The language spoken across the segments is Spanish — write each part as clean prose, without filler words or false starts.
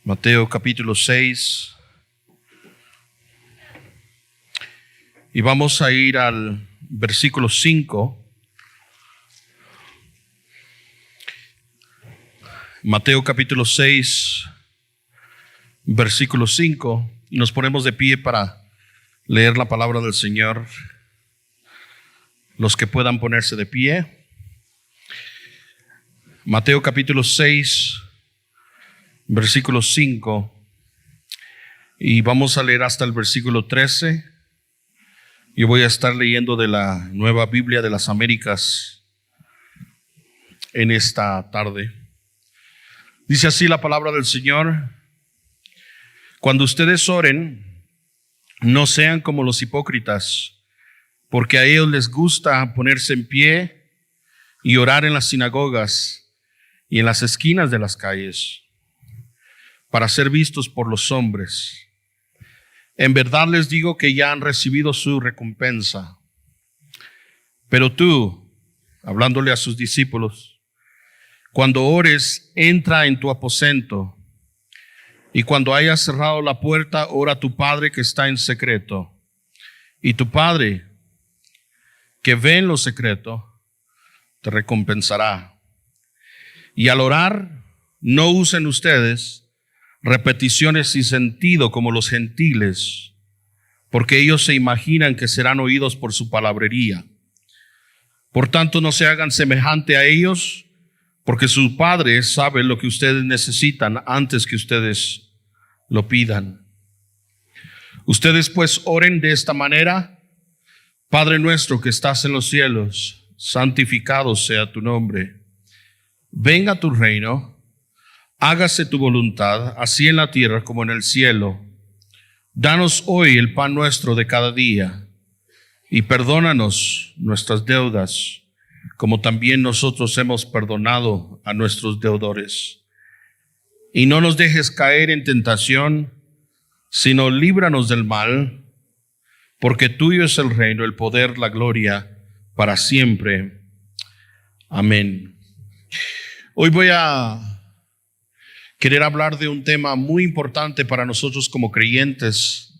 Mateo capítulo 6. Y vamos a ir al versículo 5. Mateo capítulo 6, versículo 5. Y nos ponemos de pie para leer la palabra del Señor. Los que puedan ponerse de pie. Mateo capítulo 6, versículo 5. Y vamos a leer hasta el versículo 13. Yo voy a estar leyendo de la Nueva Biblia de las Américas en esta tarde. Dice así la palabra del Señor: cuando ustedes oren, no sean como los hipócritas, porque a ellos les gusta ponerse en pie y orar en las sinagogas y en las esquinas de las calles, para ser vistos por los hombres. En verdad les digo que ya han recibido su recompensa. Pero tú, hablándole a sus discípulos, cuando ores, entra en tu aposento, y cuando hayas cerrado la puerta, ora a tu Padre que está en secreto. Y tu Padre, que ve en lo secreto, te recompensará. Y al orar, no usen ustedes repeticiones sin sentido como los gentiles, porque ellos se imaginan que serán oídos por su palabrería. Por tanto, no se hagan semejante a ellos, porque su Padre sabe lo que ustedes necesitan antes que ustedes lo pidan. Ustedes pues oren de esta manera: Padre nuestro que estás en los cielos, santificado sea tu nombre. Venga tu reino, hágase tu voluntad, así en la tierra como en el cielo. Danos hoy el pan nuestro de cada día, y perdónanos nuestras deudas, como también nosotros hemos perdonado a nuestros deudores. Y no nos dejes caer en tentación, sino líbranos del mal, porque tuyo es el reino, el poder, la gloria, para siempre. Amén. Hoy voy a querer hablar de un tema muy importante para nosotros como creyentes.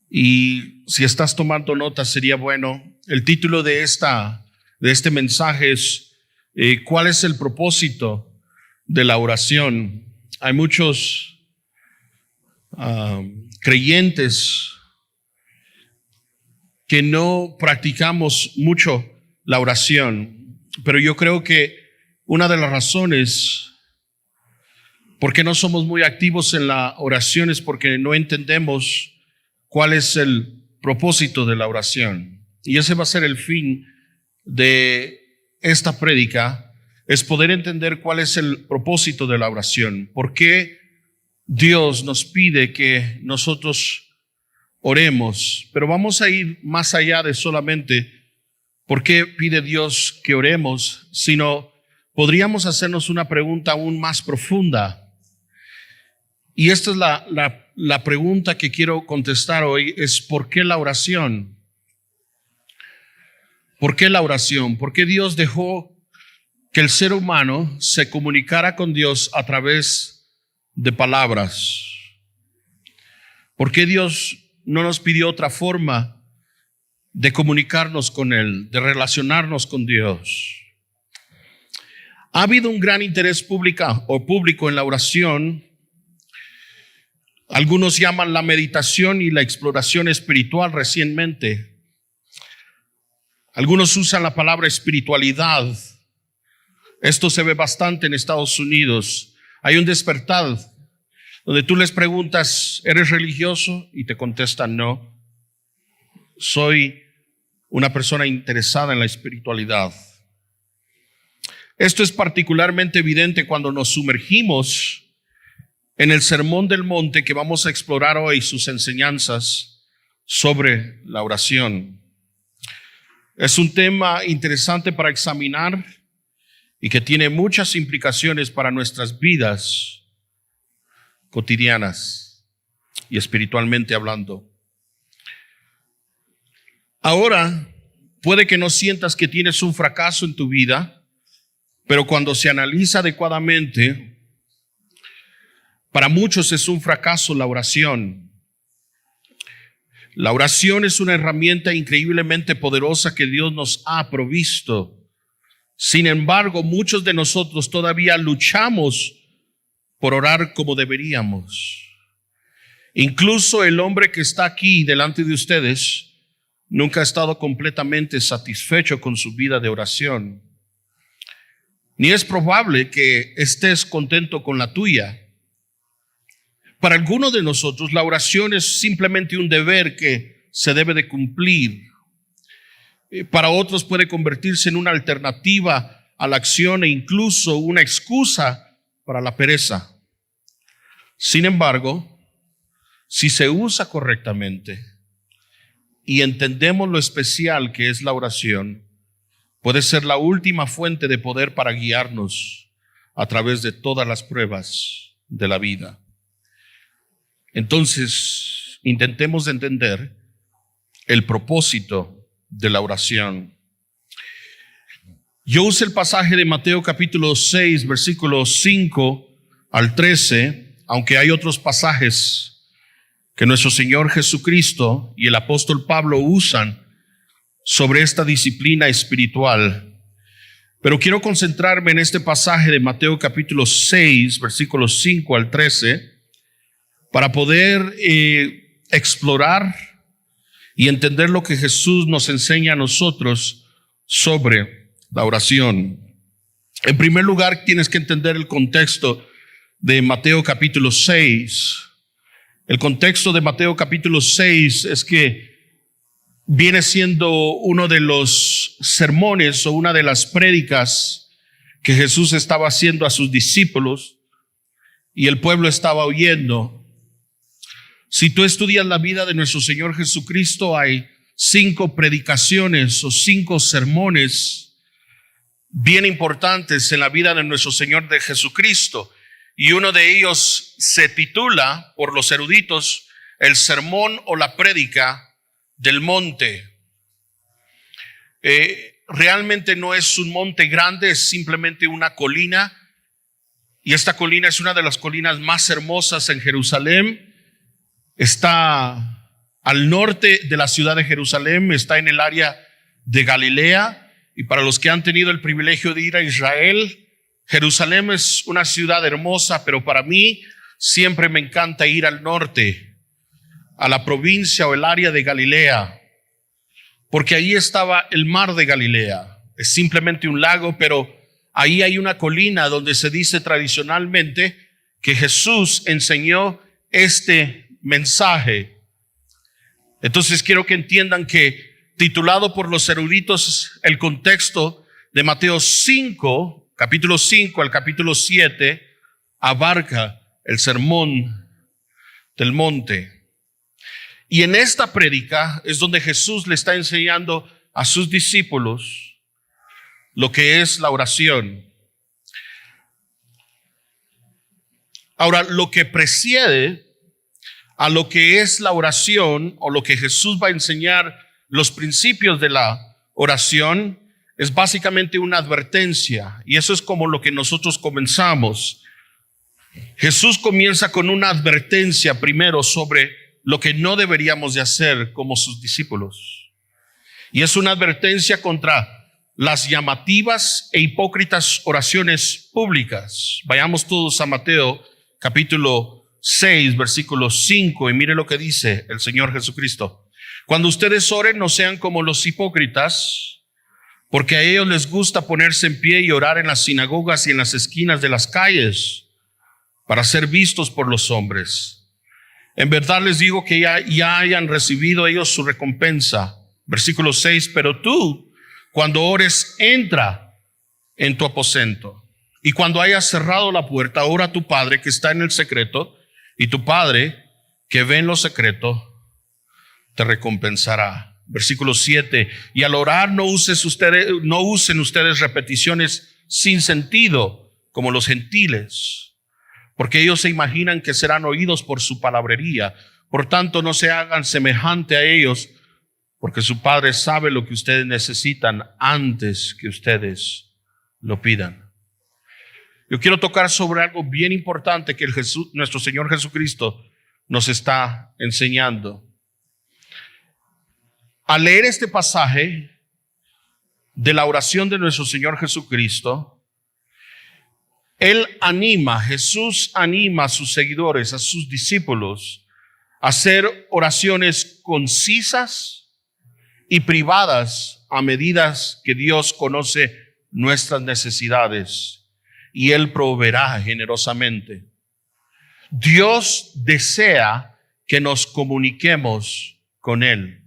Y si estás tomando notas, sería bueno. El título de este mensaje es ¿cuál es el propósito de la oración? Hay muchos creyentes que no practicamos mucho la oración, pero yo creo que una de las razones por qué no somos muy activos en la oración es porque no entendemos cuál es el propósito de la oración. Y ese va a ser el fin de esta prédica, es poder entender cuál es el propósito de la oración. ¿Por qué Dios nos pide que nosotros oremos? Pero vamos a ir más allá de solamente por qué pide Dios que oremos, sino podríamos hacernos una pregunta aún más profunda. Y esta es la pregunta que quiero contestar hoy, es ¿por qué la oración? ¿Por qué la oración? ¿Por qué Dios dejó que el ser humano se comunicara con Dios a través de palabras? ¿Por qué Dios no nos pidió otra forma de comunicarnos con Él, de relacionarnos con Dios? Ha habido un gran interés público en la oración. Algunos llaman la meditación y la exploración espiritual recientemente. Algunos usan la palabra espiritualidad. Esto se ve bastante en Estados Unidos. Hay un despertar donde tú les preguntas, ¿eres religioso? Y te contestan, no. Soy una persona interesada en la espiritualidad. Esto es particularmente evidente cuando nos sumergimos en el Sermón del Monte, que vamos a explorar hoy sus enseñanzas sobre la oración. Es un tema interesante para examinar y que tiene muchas implicaciones para nuestras vidas cotidianas y espiritualmente hablando. Ahora, puede que no sientas que tienes un fracaso en tu vida, pero cuando se analiza adecuadamente, Para muchos es un fracaso la oración. La oración es una herramienta increíblemente poderosa que Dios nos ha provisto. Sin embargo, muchos de nosotros todavía luchamos por orar como deberíamos. Incluso el hombre que está aquí delante de ustedes nunca ha estado completamente satisfecho con su vida de oración. Ni es probable que estés contento con la tuya. Para algunos de nosotros la oración es simplemente un deber que se debe de cumplir. Para otros puede convertirse en una alternativa a la acción e incluso una excusa para la pereza. Sin embargo, si se usa correctamente y entendemos lo especial que es la oración, puede ser la última fuente de poder para guiarnos a través de todas las pruebas de la vida. Entonces, intentemos entender el propósito de la oración. Yo usé el pasaje de Mateo capítulo 6, versículos 5 al 13, aunque hay otros pasajes que nuestro Señor Jesucristo y el apóstol Pablo usan sobre esta disciplina espiritual. Pero quiero concentrarme en este pasaje de Mateo capítulo 6, versículos 5 al 13, para poder explorar y entender lo que Jesús nos enseña a nosotros sobre la oración. En primer lugar, tienes que entender el contexto de Mateo capítulo 6. El contexto de Mateo capítulo 6 es que viene siendo uno de los sermones o una de las prédicas que Jesús estaba haciendo a sus discípulos y el pueblo estaba oyendo. Si tú estudias la vida de nuestro Señor Jesucristo, hay 5 predicaciones o 5 sermones bien importantes en la vida de nuestro Señor de Jesucristo. Y uno de ellos se titula, por los eruditos, el sermón o la prédica del monte. Realmente no es un monte grande, es simplemente una colina. Y esta colina es una de las colinas más hermosas en Jerusalén. Está al norte de la ciudad de Jerusalén, está en el área de Galilea. Y para los que han tenido el privilegio de ir a Israel, Jerusalén es una ciudad hermosa, pero para mí siempre me encanta ir al norte, a la provincia o el área de Galilea, porque ahí estaba el mar de Galilea. Es simplemente un lago, pero ahí hay una colina donde se dice tradicionalmente que Jesús enseñó este mensaje. Entonces quiero que entiendan que, titulado por los eruditos, el contexto de Mateo 5, capítulo 5 al capítulo 7, abarca el sermón del monte. Y en esta prédica es donde Jesús le está enseñando a sus discípulos lo que es la oración. Ahora, lo que precede a lo que es la oración, o lo que Jesús va a enseñar, los principios de la oración, es básicamente una advertencia. Y eso es como lo que nosotros comenzamos. Jesús comienza con una advertencia primero sobre lo que no deberíamos de hacer como sus discípulos. Y es una advertencia contra las llamativas e hipócritas oraciones públicas. Vayamos todos a Mateo capítulo 6, versículo 5, y mire lo que dice el Señor Jesucristo. Cuando ustedes oren, no sean como los hipócritas, porque a ellos les gusta ponerse en pie y orar en las sinagogas y en las esquinas de las calles para ser vistos por los hombres. En verdad les digo que ya hayan recibido ellos su recompensa. Versículo 6, pero tú, cuando ores, entra en tu aposento. Y cuando hayas cerrado la puerta, ora a tu Padre que está en el secreto, y tu Padre que ve en lo secreto te recompensará. Versículo 7, y al orar no usen ustedes repeticiones sin sentido como los gentiles, porque ellos se imaginan que serán oídos por su palabrería. Por tanto, no se hagan semejante a ellos, porque su Padre sabe lo que ustedes necesitan antes que ustedes lo pidan. Yo quiero tocar sobre algo bien importante que nuestro Señor Jesucristo nos está enseñando. Al leer este pasaje de la oración de nuestro Señor Jesucristo, Jesús anima a sus seguidores, a sus discípulos, a hacer oraciones concisas y privadas a medida que Dios conoce nuestras necesidades y Él proveerá generosamente. Dios desea que nos comuniquemos con Él.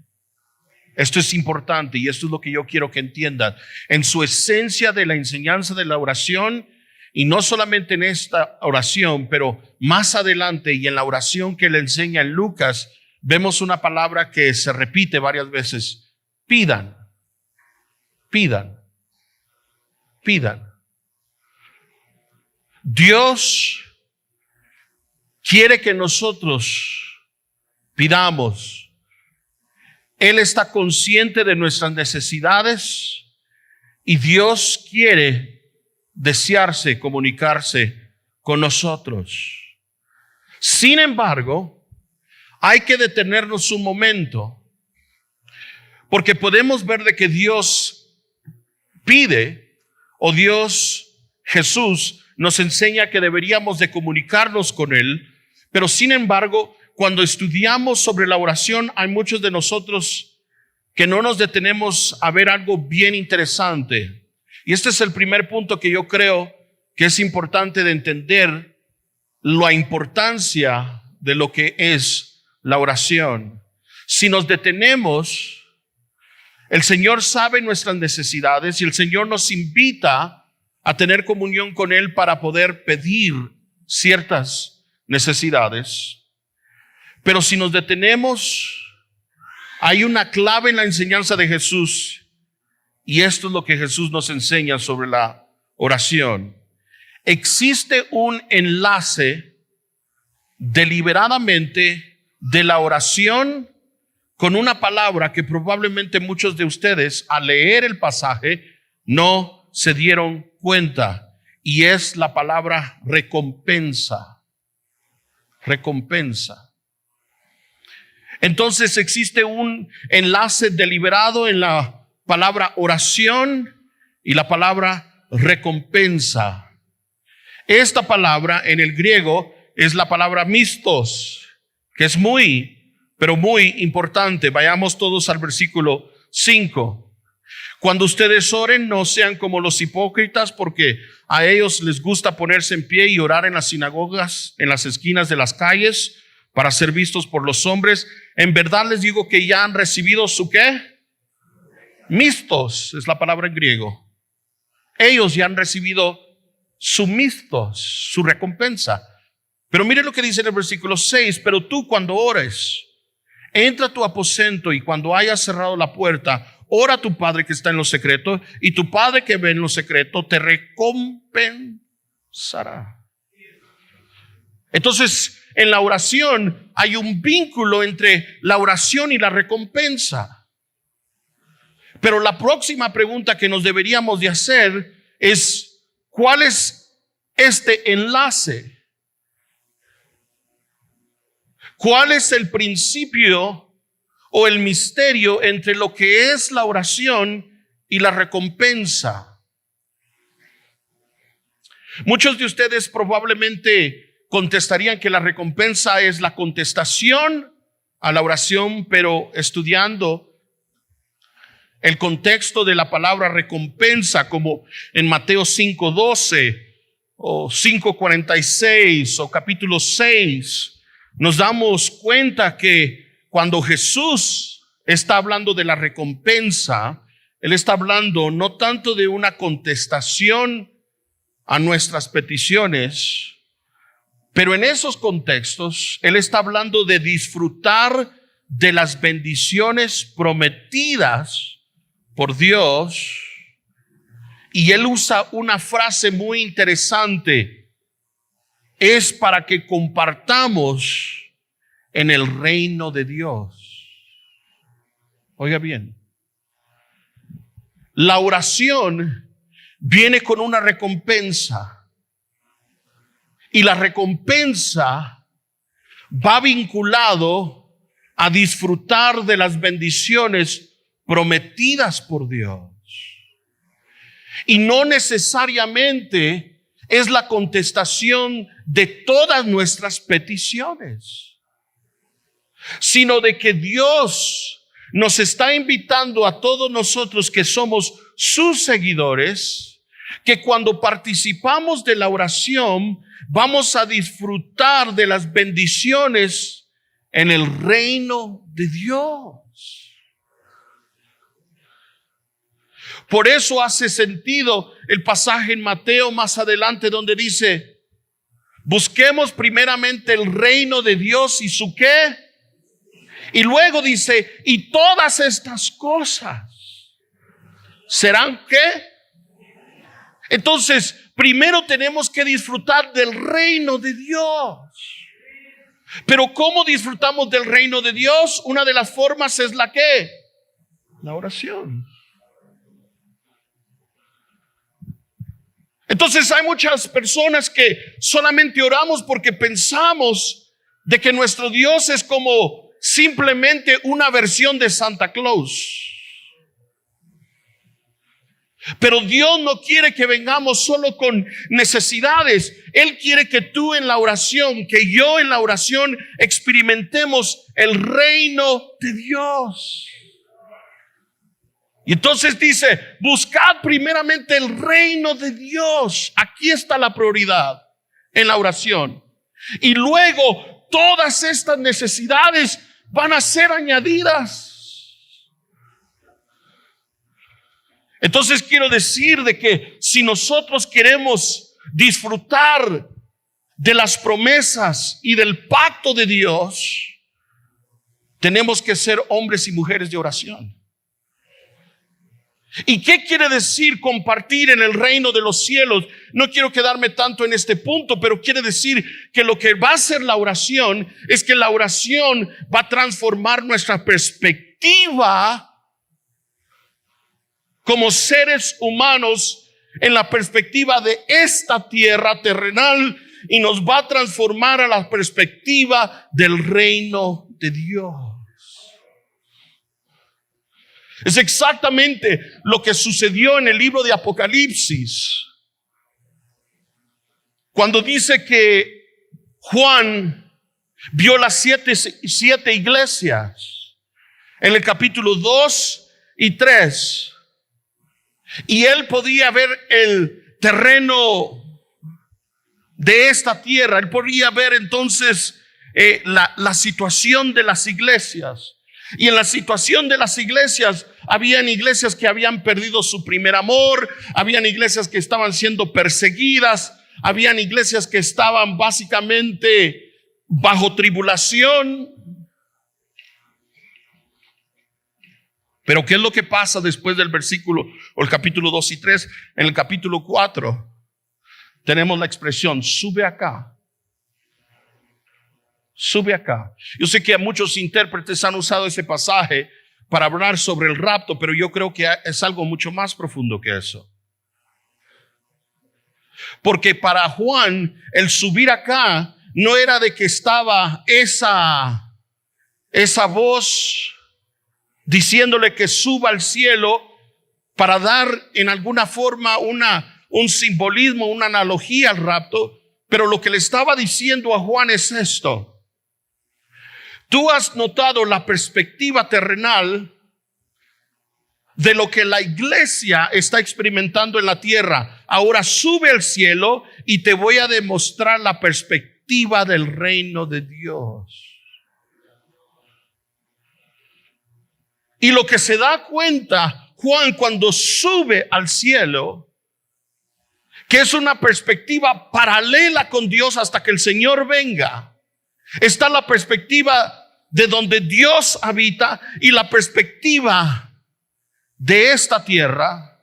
Esto es importante y esto es lo que yo quiero que entiendan. En su esencia de la enseñanza de la oración, y no solamente en esta oración, pero más adelante y en la oración que le enseña en Lucas, vemos una palabra que se repite varias veces. Pidan, pidan, pidan. Dios quiere que nosotros pidamos. Él está consciente de nuestras necesidades y Dios quiere comunicarse con nosotros. Sin embargo, hay que detenernos un momento, porque podemos ver de que Dios pide, o Jesús nos enseña que deberíamos de comunicarnos con Él, pero sin embargo, cuando estudiamos sobre la oración, hay muchos de nosotros que no nos detenemos a ver algo bien interesante. Y este es el primer punto que yo creo que es importante de entender la importancia de lo que es la oración. Si nos detenemos, el Señor sabe nuestras necesidades y el Señor nos invita a tener comunión con Él para poder pedir ciertas necesidades. Pero si nos detenemos, hay una clave en la enseñanza de Jesús. Y esto es lo que Jesús nos enseña sobre la oración. Existe un enlace deliberadamente de la oración con una palabra que probablemente muchos de ustedes al leer el pasaje no se dieron cuenta. Y es la palabra recompensa. Recompensa. Entonces existe un enlace deliberado en la palabra oración y la palabra recompensa. Esta palabra en el griego es la palabra mistos, que es pero muy importante. Vayamos todos al versículo 5. Cuando ustedes oren, no sean como los hipócritas, porque a ellos les gusta ponerse en pie y orar en las sinagogas, en las esquinas de las calles, para ser vistos por los hombres. En verdad les digo que ya han recibido su ¿qué? Mistos es la palabra en griego. Ellos ya han recibido su mistos, su recompensa. Pero mire lo que dice en el versículo 6. Pero tú cuando ores, entra a tu aposento y cuando hayas cerrado la puerta, ora a tu Padre que está en lo secreto, y tu Padre que ve en lo secreto te recompensará. Entonces, en la oración hay un vínculo entre la oración y la recompensa. Pero la próxima pregunta que nos deberíamos de hacer es, ¿cuál es este enlace? ¿Cuál es el principio o el misterio entre lo que es la oración y la recompensa? Muchos de ustedes probablemente contestarían que la recompensa es la contestación a la oración, pero estudiando el contexto de la palabra recompensa, como en Mateo 5:12 o 5:46 o capítulo 6, nos damos cuenta que cuando Jesús está hablando de la recompensa, Él está hablando no tanto de una contestación a nuestras peticiones, pero en esos contextos, Él está hablando de disfrutar de las bendiciones prometidas por Dios. Y Él usa una frase muy interesante. Es para que compartamos en el reino de Dios. Oiga bien. La oración viene con una recompensa. Y la recompensa va vinculado a disfrutar de las bendiciones prometidas por Dios. Y no necesariamente es la contestación de todas nuestras peticiones, sino de que Dios nos está invitando a todos nosotros que somos sus seguidores, que cuando participamos de la oración vamos a disfrutar de las bendiciones en el reino de Dios. Por eso hace sentido el pasaje en Mateo más adelante donde dice: busquemos primeramente el reino de Dios y su ¿qué? Y luego dice: y todas estas cosas serán ¿qué? Entonces, primero tenemos que disfrutar del reino de Dios. Pero ¿cómo disfrutamos del reino de Dios? Una de las formas es la ¿qué? La oración. Entonces hay muchas personas que solamente oramos porque pensamos de que nuestro Dios es como simplemente una versión de Santa Claus. Pero Dios no quiere que vengamos solo con necesidades. Él quiere que tú en la oración, que yo en la oración experimentemos el reino de Dios. Y entonces dice: buscad primeramente el reino de Dios. Aquí está la prioridad en la oración. Y luego todas estas necesidades van a ser añadidas. Entonces quiero decir de que si nosotros queremos disfrutar de las promesas y del pacto de Dios, tenemos que ser hombres y mujeres de oración. ¿Y qué quiere decir compartir en el reino de los cielos? No quiero quedarme tanto en este punto, pero quiere decir que lo que va a hacer la oración es que la oración va a transformar nuestra perspectiva como seres humanos en la perspectiva de esta tierra terrenal y nos va a transformar a la perspectiva del reino de Dios. Es exactamente lo que sucedió en el libro de Apocalipsis, cuando dice que Juan vio las siete iglesias en el capítulo 2 y 3, y él podía ver el terreno de esta tierra. Él podía ver entonces la situación de las iglesias. Y en la situación de las iglesias, habían iglesias que habían perdido su primer amor, habían iglesias que estaban siendo perseguidas, habían iglesias que estaban básicamente bajo tribulación. Pero ¿qué es lo que pasa después del versículo o el capítulo 2 y 3? En el capítulo 4 tenemos la expresión: sube acá. Sube acá. Yo sé que muchos intérpretes han usado ese pasaje para hablar sobre el rapto, pero yo creo que es algo mucho más profundo que eso. Porque para Juan, el subir acá no era de que estaba esa voz diciéndole que suba al cielo para dar en alguna forma un simbolismo, una analogía al rapto. Pero lo que le estaba diciendo a Juan es esto: tú has notado la perspectiva terrenal de lo que la iglesia está experimentando en la tierra. Ahora sube al cielo y te voy a demostrar la perspectiva del reino de Dios. Y lo que se da cuenta Juan cuando sube al cielo, que es una perspectiva paralela con Dios hasta que el Señor venga. Está la perspectiva de donde Dios habita y la perspectiva de esta tierra.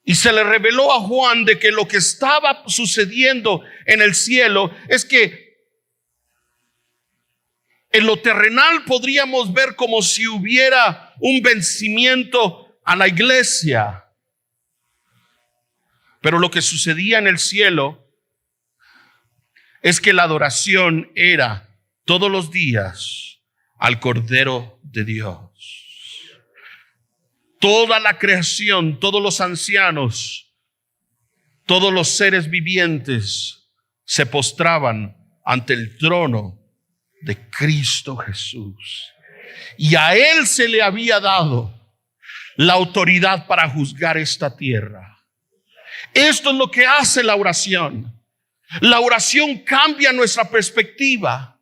Y se le reveló a Juan de que lo que estaba sucediendo en el cielo es que en lo terrenal podríamos ver como si hubiera un vencimiento a la iglesia. Pero lo que sucedía en el cielo es que la adoración era todos los días al Cordero de Dios. Toda la creación, todos los ancianos, todos los seres vivientes se postraban ante el trono de Cristo Jesús. Y a Él se le había dado la autoridad para juzgar esta tierra. Esto es lo que hace la oración. La oración cambia nuestra perspectiva.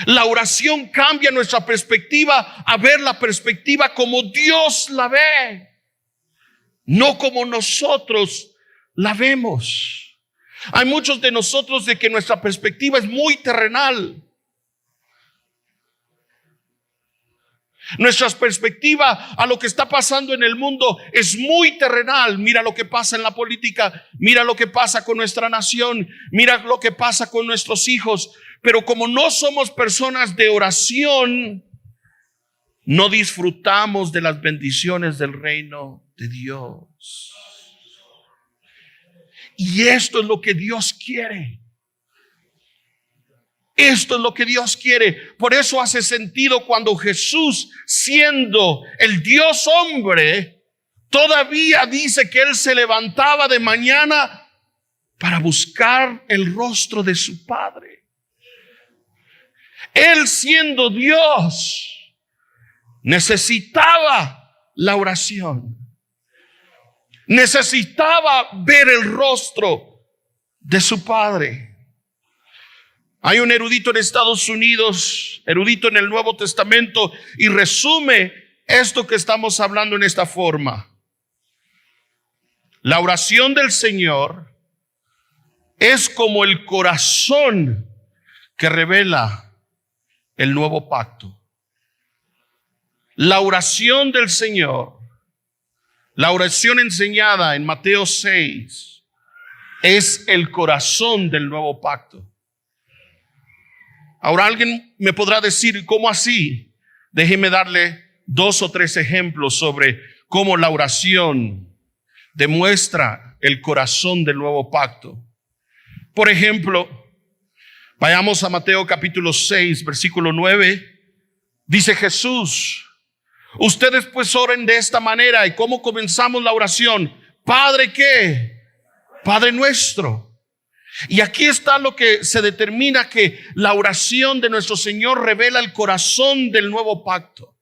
La oración cambia nuestra perspectiva a ver la perspectiva como Dios la ve, no como nosotros la vemos. Hay muchos de nosotros de que nuestra perspectiva es muy terrenal. Nuestra perspectiva a lo que está pasando en el mundo es muy terrenal. Mira lo que pasa en la política, mira lo que pasa con nuestra nación, mira lo que pasa con nuestros hijos. Pero como no somos personas de oración, no disfrutamos de las bendiciones del reino de Dios. Y esto es lo que Dios quiere. Esto es lo que Dios quiere. Por eso hace sentido cuando Jesús, siendo el Dios hombre, todavía dice que Él se levantaba de mañana para buscar el rostro de su Padre. Él, siendo Dios, necesitaba la oración. Necesitaba ver el rostro de su Padre. Hay un erudito en Estados Unidos, erudito en el Nuevo Testamento, y resume esto que estamos hablando en esta forma. La oración del Señor es como el corazón que revela el nuevo pacto. La oración del Señor, la oración enseñada en Mateo 6, es el corazón del nuevo pacto. Ahora alguien me podrá decir, ¿cómo así? Déjeme darle 2 o 3 ejemplos sobre cómo la oración demuestra el corazón del nuevo pacto. Por ejemplo, vayamos a Mateo capítulo 6, versículo 9. Dice Jesús: ustedes pues oren de esta manera. ¿Y cómo comenzamos la oración? Padre, ¿qué? Padre nuestro. Y aquí está lo que se determina, que la oración de nuestro Señor revela el corazón del nuevo pacto.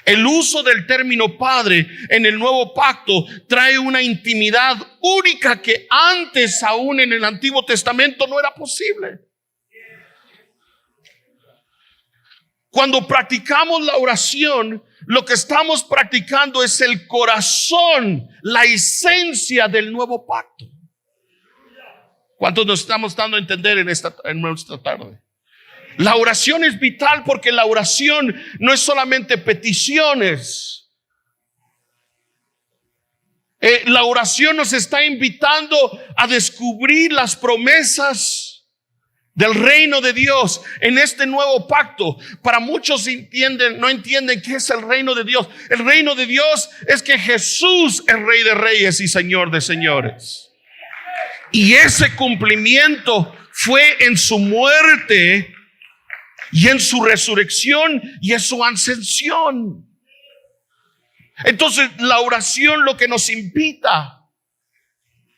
El uso del término Padre en el nuevo pacto trae una intimidad única que antes, aún en el Antiguo Testamento, no era posible. Cuando practicamos la oración, lo que estamos practicando es el corazón, la esencia del nuevo pacto. ¿Cuántos nos estamos dando a entender en esta tarde? La oración es vital porque la oración no es solamente peticiones. La oración nos está invitando a descubrir las promesas del reino de Dios en este nuevo pacto. Para muchos no entienden qué es el reino de Dios. El reino de Dios es que Jesús es Rey de Reyes y Señor de Señores. Y ese cumplimiento fue en su muerte y en su resurrección y en su ascensión. Entonces la oración lo que nos invita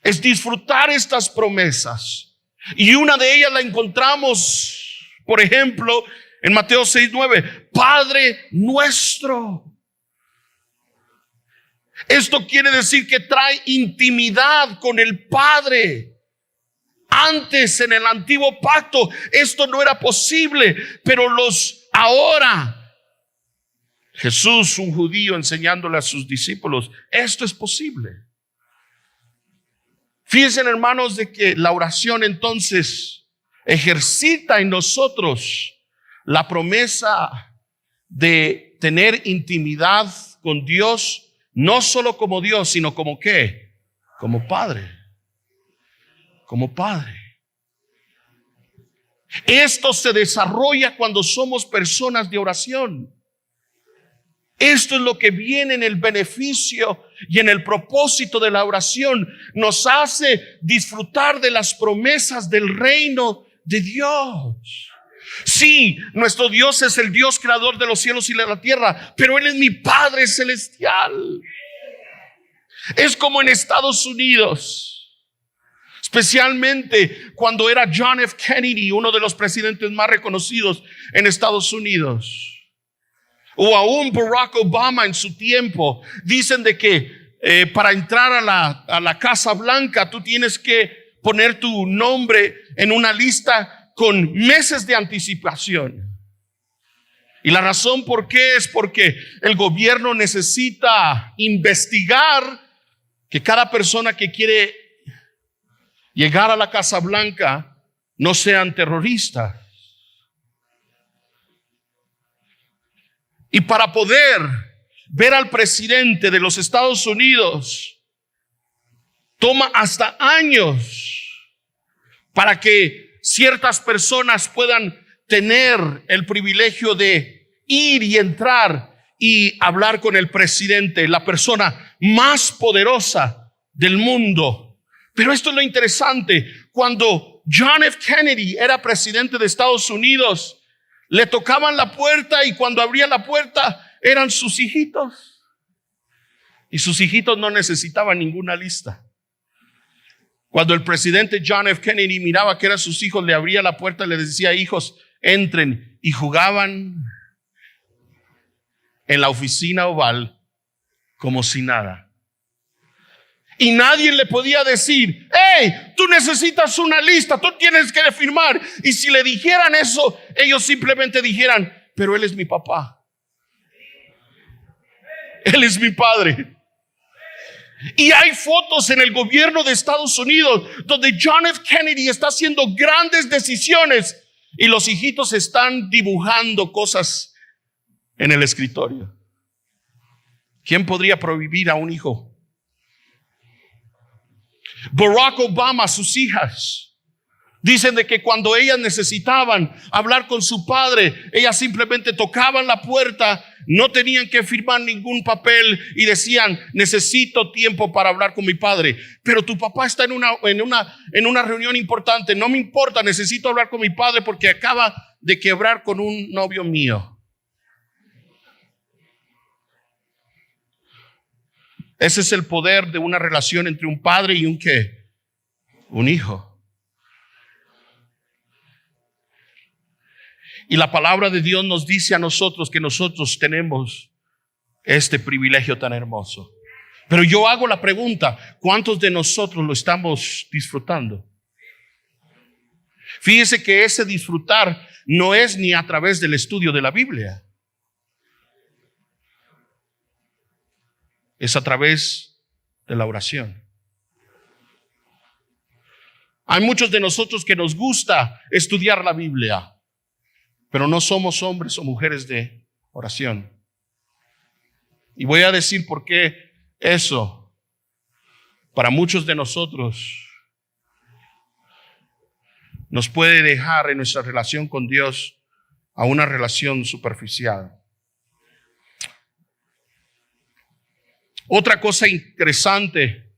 es disfrutar estas promesas. Y una de ellas la encontramos, por ejemplo, en Mateo 6:9. Padre nuestro. Esto quiere decir que trae intimidad con el Padre. Antes, en el antiguo pacto, esto no era posible, pero ahora Jesús, un judío, enseñándole a sus discípulos, esto es posible. Fíjense, hermanos, de que la oración entonces ejercita en nosotros la promesa de tener intimidad con Dios. No solo como Dios, sino como ¿qué? Como Padre. Como Padre. Esto se desarrolla cuando somos personas de oración. Esto es lo que viene en el beneficio y en el propósito de la oración. Nos hace disfrutar de las promesas del reino de Dios. Sí, nuestro Dios es el Dios creador de los cielos y de la tierra, pero Él es mi Padre celestial. Es como en Estados Unidos, especialmente cuando era John F. Kennedy, uno de los presidentes más reconocidos en Estados Unidos. O aún Barack Obama en su tiempo. Dicen de que para entrar a la Casa Blanca tú tienes que poner tu nombre en una lista con meses de anticipación. Y la razón por qué es porque el gobierno necesita investigar que cada persona que quiere llegar a la Casa Blanca no sean terroristas. Y para poder ver al presidente de los Estados Unidos, toma hasta años para que ciertas personas puedan tener el privilegio de ir y entrar y hablar con el presidente, la persona más poderosa del mundo. Pero esto es lo interesante. Cuando John F. Kennedy era presidente de Estados Unidos, le tocaban la puerta y cuando abría la puerta eran sus hijitos. Y sus hijitos no necesitaban ninguna lista. Cuando el presidente John F. Kennedy miraba que eran sus hijos, le abría la puerta y le decía: hijos, entren. Y jugaban en la oficina oval como si nada. Y nadie le podía decir: hey, tú necesitas una lista, tú tienes que firmar. Y si le dijeran eso, ellos simplemente dijeran: pero él es mi papá, él es mi padre. Y hay fotos en el gobierno de Estados Unidos donde John F. Kennedy está haciendo grandes decisiones y los hijitos están dibujando cosas en el escritorio. ¿Quién podría prohibir a un hijo? Barack Obama, sus hijas, dicen de que cuando ellas necesitaban hablar con su padre, ellas simplemente tocaban la puerta, no tenían que firmar ningún papel y decían: necesito tiempo para hablar con mi padre. Pero tu papá está en una reunión importante. No me importa, necesito hablar con mi padre porque acaba de quebrar con un novio mío. Ese es el poder de una relación entre un padre y un hijo. Y la palabra de Dios nos dice a nosotros que nosotros tenemos este privilegio tan hermoso. Pero yo hago la pregunta: ¿cuántos de nosotros lo estamos disfrutando? Fíjese que ese disfrutar no es ni a través del estudio de la Biblia. Es a través de la oración. Hay muchos de nosotros que nos gusta estudiar la Biblia, pero no somos hombres o mujeres de oración. Y voy a decir por qué eso, para muchos de nosotros, nos puede dejar en nuestra relación con Dios a una relación superficial. Otra cosa interesante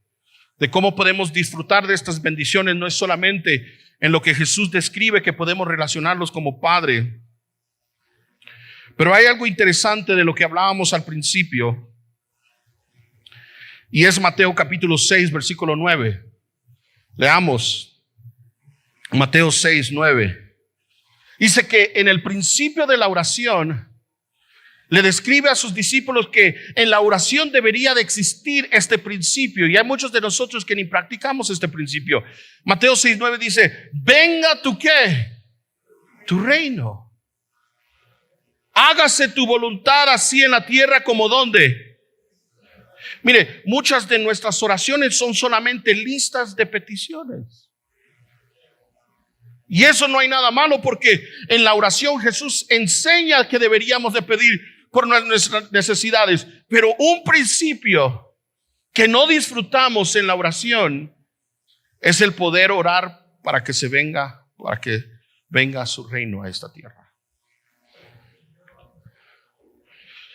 de cómo podemos disfrutar de estas bendiciones no es solamente en lo que Jesús describe, que podemos relacionarlos como Padre, pero hay algo interesante de lo que hablábamos al principio, y es Mateo capítulo 6, versículo 9. Leamos Mateo 6, 9. Dice que en el principio de la oración le describe a sus discípulos que en la oración debería de existir este principio, y hay muchos de nosotros que ni practicamos este principio. Mateo 6:9 dice: venga tu ¿qué? Tu reino. Hágase tu voluntad así en la tierra como ¿dónde? Mire, muchas de nuestras oraciones son solamente listas de peticiones. Y eso no hay nada malo, porque en la oración Jesús enseña que deberíamos de pedir por nuestras necesidades. Pero un principio que no disfrutamos en la oración es el poder orar para que venga su reino a esta tierra.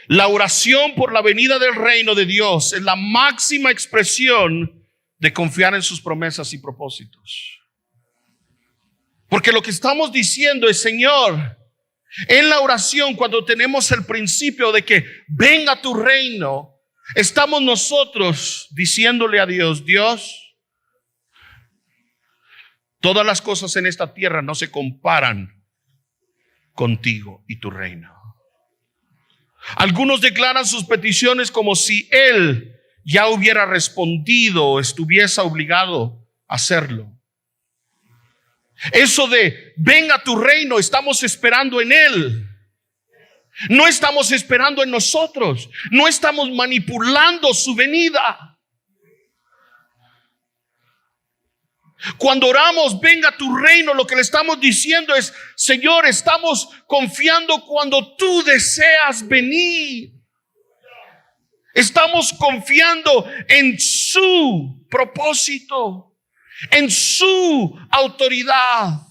La oración por la venida del reino de Dios es la máxima expresión de confiar en sus promesas y propósitos. Porque lo que estamos diciendo es, Señor, en la oración, cuando tenemos el principio de que venga tu reino, estamos nosotros diciéndole a Dios, Dios, todas las cosas en esta tierra no se comparan contigo y tu reino. Algunos declaran sus peticiones como si Él ya hubiera respondido o estuviese obligado a hacerlo. Eso de venga tu reino, estamos esperando en Él. No estamos esperando en nosotros. No estamos manipulando su venida. Cuando oramos, venga tu reino, lo que le estamos diciendo es, Señor, estamos confiando cuando tú deseas venir. Estamos confiando en su propósito, en su autoridad.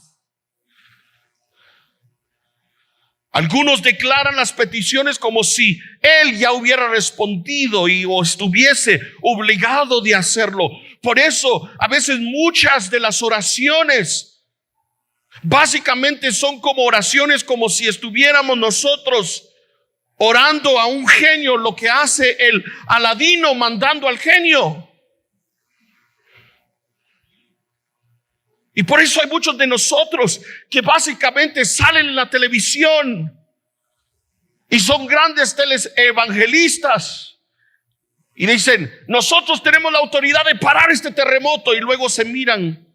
Algunos declaran las peticiones como si Él ya hubiera respondido o estuviese obligado de hacerlo. Por eso, a veces muchas de las oraciones básicamente son como oraciones como si estuviéramos nosotros orando a un genio, lo que hace el Aladino mandando al genio. Y por eso hay muchos de nosotros que básicamente salen en la televisión y son grandes evangelistas y dicen, nosotros tenemos la autoridad de parar este terremoto, y luego se miran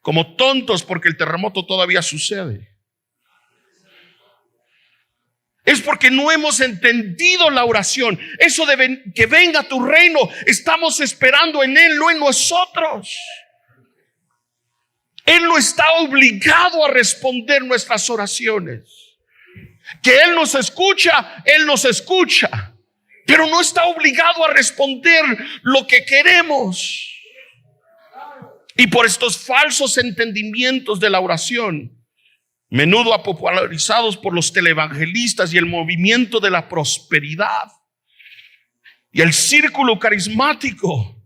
como tontos porque el terremoto todavía sucede. Es porque no hemos entendido la oración. Eso de que venga tu reino, estamos esperando en Él, no en nosotros. Él no está obligado a responder nuestras oraciones. Que Él nos escucha, pero no está obligado a responder lo que queremos. Y por estos falsos entendimientos de la oración, menudo popularizados por los televangelistas y el movimiento de la prosperidad y el círculo carismático,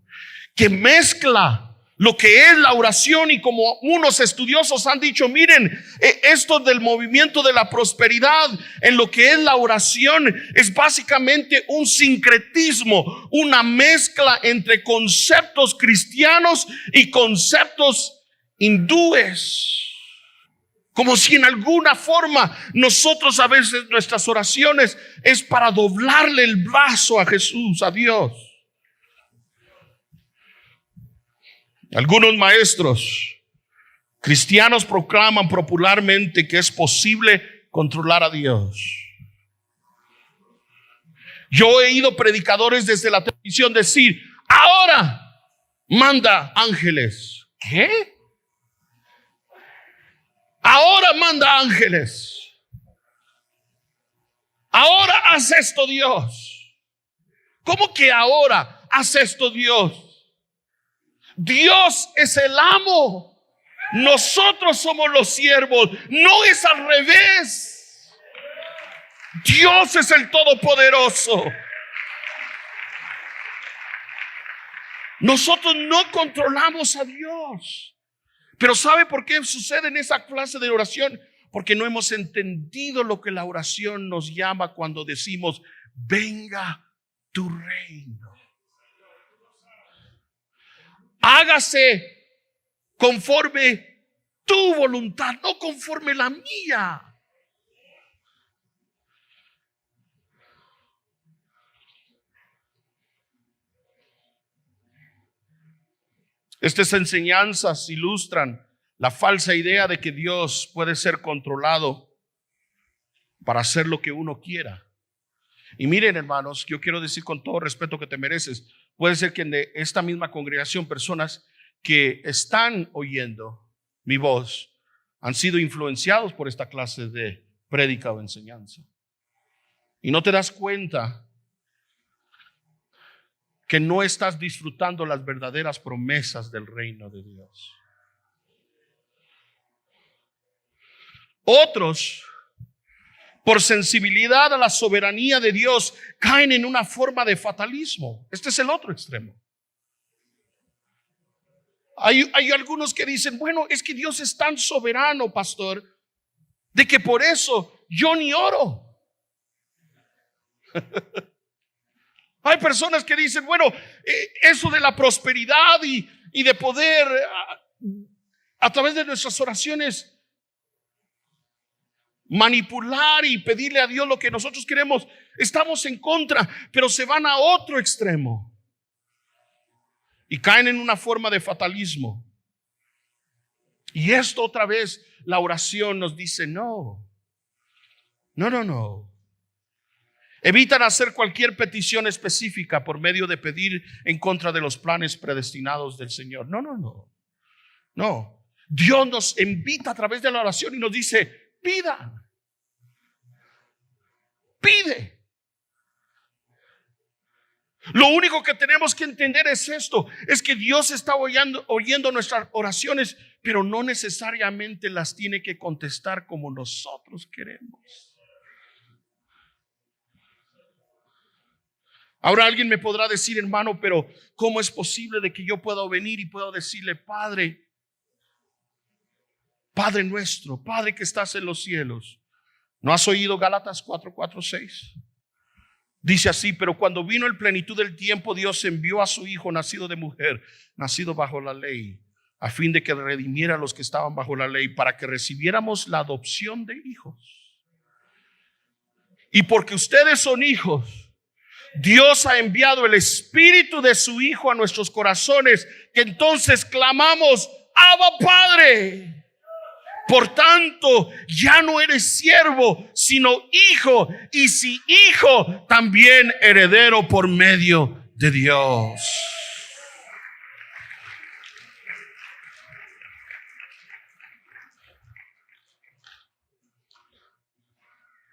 que mezcla lo que es la oración, y como unos estudiosos han dicho, miren, esto del movimiento de la prosperidad en lo que es la oración es básicamente un sincretismo, una mezcla entre conceptos cristianos y conceptos hindúes. Como si en alguna forma nosotros a veces nuestras oraciones es para doblarle el brazo a Jesús, a Dios. Algunos maestros cristianos proclaman popularmente que es posible controlar a Dios. Yo he oído predicadores desde la televisión decir, ahora manda ángeles. ¿Qué? Ahora manda ángeles. Ahora haz esto, Dios. ¿Cómo que ahora haz esto, Dios? Dios es el amo. Nosotros somos los siervos. No es al revés. Dios es el Todopoderoso. Nosotros no controlamos a Dios. Pero ¿sabe por qué sucede en esa clase de oración? Porque no hemos entendido lo que la oración nos llama cuando decimos, venga tu reino. Hágase conforme tu voluntad, no conforme la mía. Estas enseñanzas ilustran la falsa idea de que Dios puede ser controlado para hacer lo que uno quiera. Y miren, hermanos, yo quiero decir con todo respeto que te mereces, puede ser que en esta misma congregación personas que están oyendo mi voz han sido influenciados por esta clase de prédica o enseñanza. Y no te das cuenta que no estás disfrutando las verdaderas promesas del reino de Dios. Otros por sensibilidad a la soberanía de Dios, caen en una forma de fatalismo. Este es el otro extremo. Hay algunos que dicen, bueno, es que Dios es tan soberano, pastor, de que por eso yo ni oro. Hay personas que dicen, bueno, eso de la prosperidad y de poder a través de nuestras oraciones manipular y pedirle a Dios lo que nosotros queremos, estamos en contra, pero se van a otro extremo y caen en una forma de fatalismo. Y esto otra vez la oración nos dice no. Evitan hacer cualquier petición específica por medio de pedir en contra de los planes predestinados del Señor. No. Dios nos invita a través de la oración y nos dice, pide. Lo único que tenemos que entender es esto, es que Dios está oyendo nuestras oraciones, pero no necesariamente las tiene que contestar como nosotros queremos. Ahora alguien me podrá decir, hermano, pero ¿cómo es posible de que yo pueda venir y pueda decirle, Padre nuestro, Padre que estás en los cielos? ¿No has oído Gálatas 4:6? Dice así, pero cuando vino el plenitud del tiempo, Dios envió a su Hijo, nacido de mujer, nacido bajo la ley, a fin de que redimiera a los que estaban bajo la ley, para que recibiéramos la adopción de hijos. Y porque ustedes son hijos, Dios ha enviado el Espíritu de su Hijo a nuestros corazones, que entonces clamamos, Abba Padre. Por tanto, ya no eres siervo, sino hijo, y si hijo, también heredero por medio de Dios.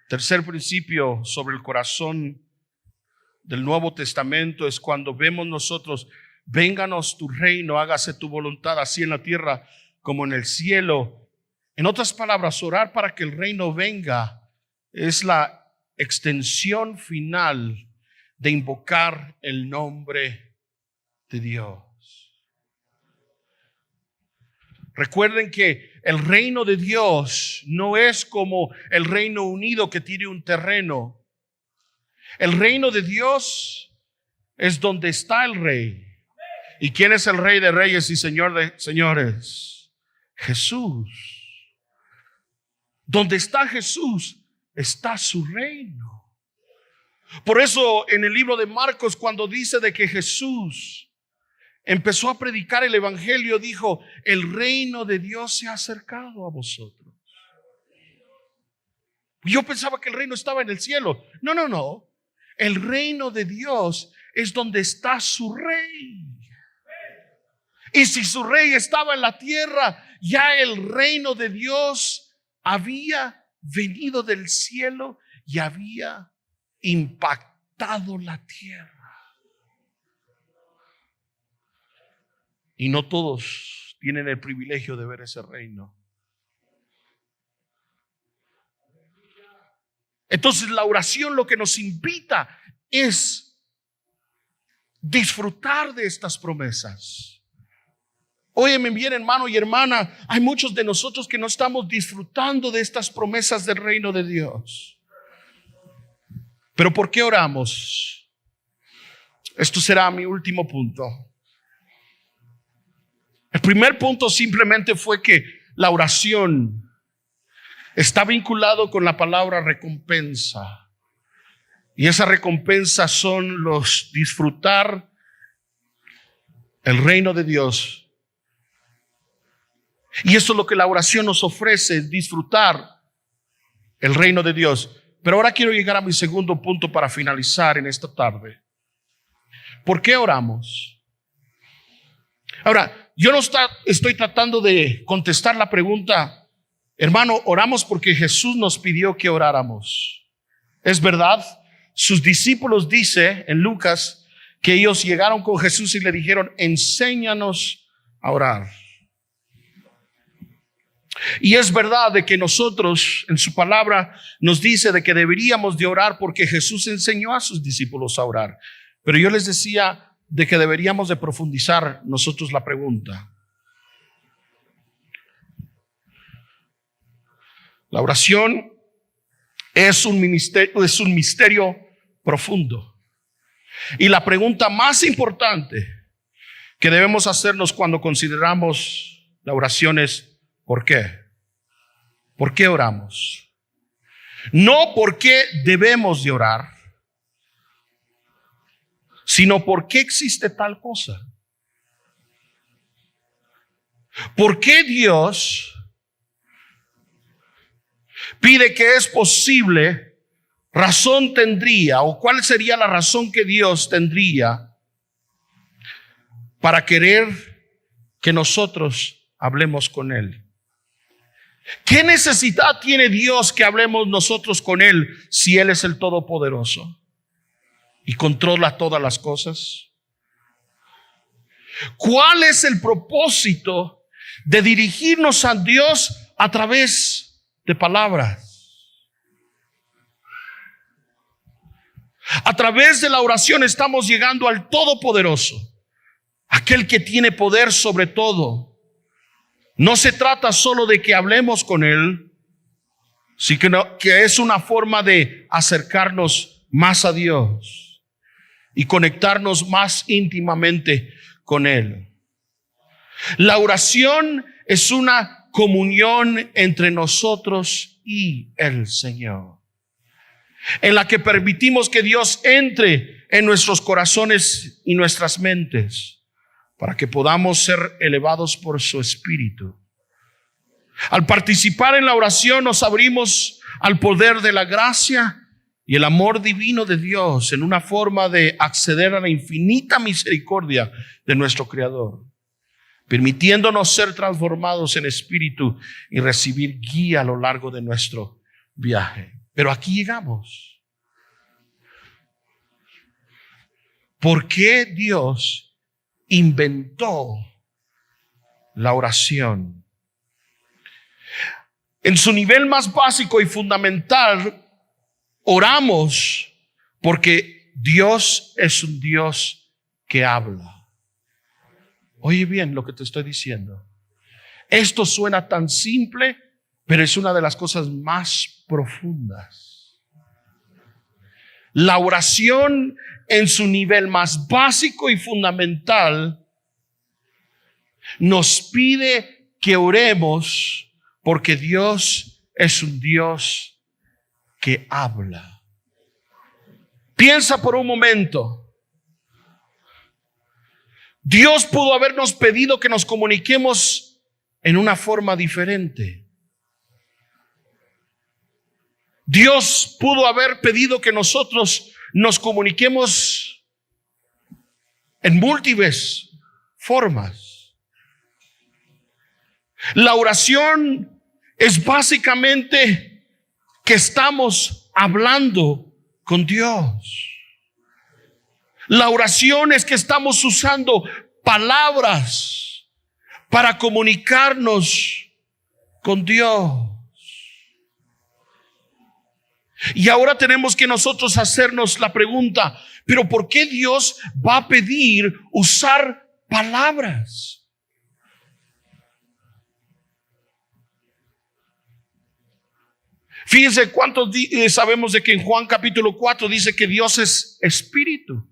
Tercer principio sobre el corazón del Nuevo Testamento es cuando vemos nosotros, vénganos tu reino, hágase tu voluntad, así en la tierra como en el cielo. En otras palabras, orar para que el reino venga es la extensión final de invocar el nombre de Dios. Recuerden que el reino de Dios no es como el Reino Unido que tiene un terreno. El reino de Dios es donde está el rey. ¿Y quién es el Rey de Reyes y Señor de Señores? Jesús. Donde está Jesús, está su reino. Por eso en el libro de Marcos, cuando dice de que Jesús empezó a predicar el evangelio, dijo, el reino de Dios se ha acercado a vosotros. Yo pensaba que el reino estaba en el cielo. No. El reino de Dios es donde está su rey. Y si su rey estaba en la tierra, ya el reino de Dios había venido del cielo y había impactado la tierra. Y no todos tienen el privilegio de ver ese reino. Entonces la oración lo que nos invita es disfrutar de estas promesas. Óyeme bien, hermano y hermana, hay muchos de nosotros que no estamos disfrutando de estas promesas del reino de Dios. ¿Pero por qué oramos? Esto será mi último punto. El primer punto simplemente fue que la oración está vinculado con la palabra recompensa. Y esa recompensa son los disfrutar el reino de Dios. Y eso es lo que la oración nos ofrece, disfrutar el reino de Dios. Pero ahora quiero llegar a mi segundo punto para finalizar en esta tarde. ¿Por qué oramos? Ahora, yo no estoy tratando de contestar la pregunta, hermano, oramos porque Jesús nos pidió que oráramos. Es verdad, sus discípulos dice en Lucas que ellos llegaron con Jesús y le dijeron, enséñanos a orar. Y es verdad de que nosotros en su palabra nos dice de que deberíamos de orar porque Jesús enseñó a sus discípulos a orar. Pero yo les decía de que deberíamos de profundizar nosotros la pregunta. La oración es un misterio profundo. Y la pregunta más importante que debemos hacernos cuando consideramos la oración es ¿por qué? ¿Por qué oramos? No por qué debemos de orar, sino por qué existe tal cosa. ¿Por qué Dios pide que es posible? Razón tendría, o cuál sería la razón que Dios tendría para querer que nosotros hablemos con Él. ¿Qué necesidad tiene Dios que hablemos nosotros con Él si Él es el Todopoderoso y controla todas las cosas? ¿Cuál es el propósito de dirigirnos a Dios a través de palabras? A través de la oración estamos llegando al Todopoderoso, aquel que tiene poder sobre todo. No se trata solo de que hablemos con Él, sino que es una forma de acercarnos más a Dios y conectarnos más íntimamente con Él. La oración es una comunión entre nosotros y el Señor, en la que permitimos que Dios entre en nuestros corazones y nuestras mentes para que podamos ser elevados por su Espíritu. Al participar en la oración nos abrimos al poder de la gracia y el amor divino de Dios en una forma de acceder a la infinita misericordia de nuestro Creador, permitiéndonos ser transformados en espíritu y recibir guía a lo largo de nuestro viaje. Pero aquí llegamos. ¿Por qué Dios inventó la oración? En su nivel más básico y fundamental, oramos porque Dios es un Dios que habla. Oye bien lo que te estoy diciendo. Esto suena tan simple, pero es una de las cosas más profundas. La oración en su nivel más básico y fundamental nos pide que oremos porque Dios es un Dios que habla. Piensa por un momento. Dios pudo habernos pedido que nos comuniquemos en una forma diferente. Dios pudo haber pedido que nosotros nos comuniquemos en múltiples formas. La oración es básicamente que estamos hablando con Dios. La oración es que estamos usando palabras para comunicarnos con Dios. Y ahora tenemos que nosotros hacernos la pregunta, ¿pero por qué Dios va a pedir usar palabras? Fíjense cuántos sabemos de que en Juan capítulo 4 dice que Dios es espíritu.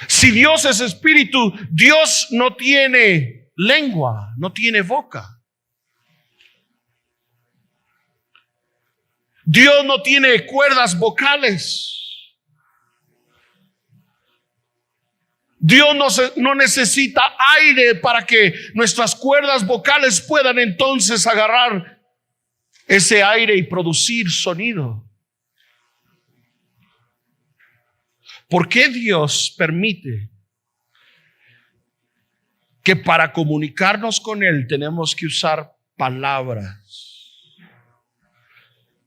Si Dios es espíritu, Dios no tiene lengua, no tiene boca. Dios no tiene cuerdas vocales. Dios no necesita aire para que nuestras cuerdas vocales puedan entonces agarrar ese aire y producir sonido. ¿Por qué Dios permite que para comunicarnos con Él tenemos que usar palabras?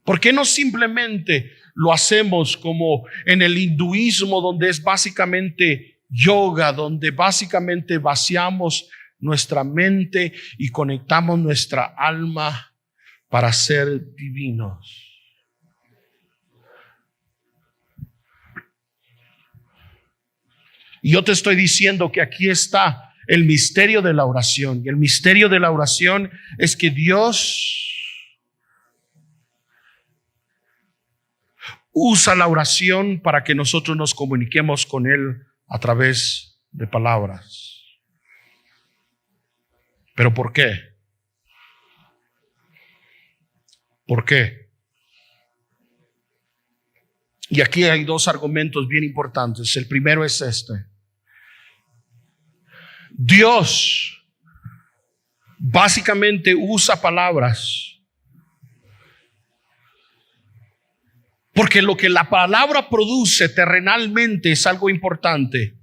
¿Por qué no simplemente lo hacemos como en el hinduismo, donde es básicamente yoga, donde básicamente vaciamos nuestra mente y conectamos nuestra alma para ser divinos. Y yo te estoy diciendo que aquí está el misterio de la oración. Y el misterio de la oración es que Dios usa la oración para que nosotros nos comuniquemos con Él a través de palabras. ¿Pero por qué? ¿Por qué? Y aquí hay dos argumentos bien importantes. El primero es este. Dios básicamente usa palabras porque lo que la palabra produce terrenalmente es algo importante.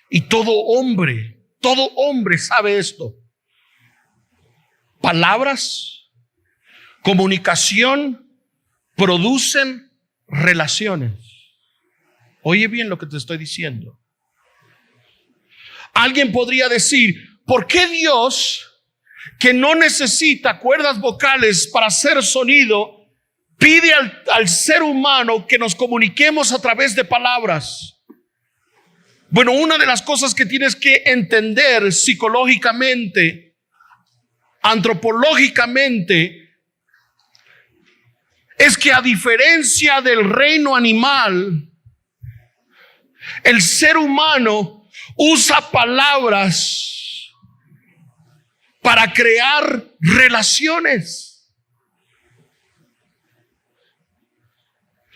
Y todo hombre sabe esto. Palabras, comunicación, producen relaciones. Oye bien lo que te estoy diciendo. Alguien podría decir, ¿por qué Dios, que no necesita cuerdas vocales para hacer sonido, pide al ser humano que nos comuniquemos a través de palabras? Bueno, una de las cosas que tienes que entender psicológicamente, antropológicamente, es que a diferencia del reino animal, el ser humano usa palabras para crear relaciones.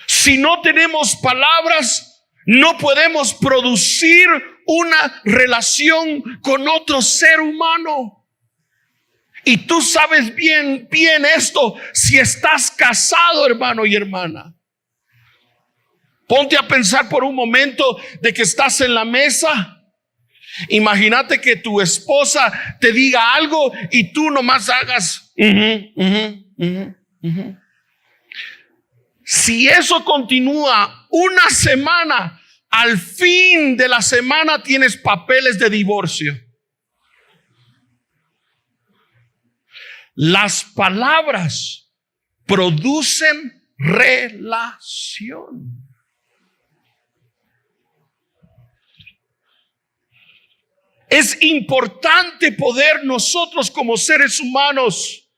Si no tenemos palabras, no podemos producir una relación con otro ser humano. Y tú sabes bien esto si estás casado, hermano y hermana. Ponte a pensar por un momento de que estás en la mesa. Imagínate que tu esposa te diga algo y tú nomás hagas Si eso continúa una semana, al fin de la semana tienes papeles de divorcio. Las palabras producen relación. Es importante poder nosotros como seres humanos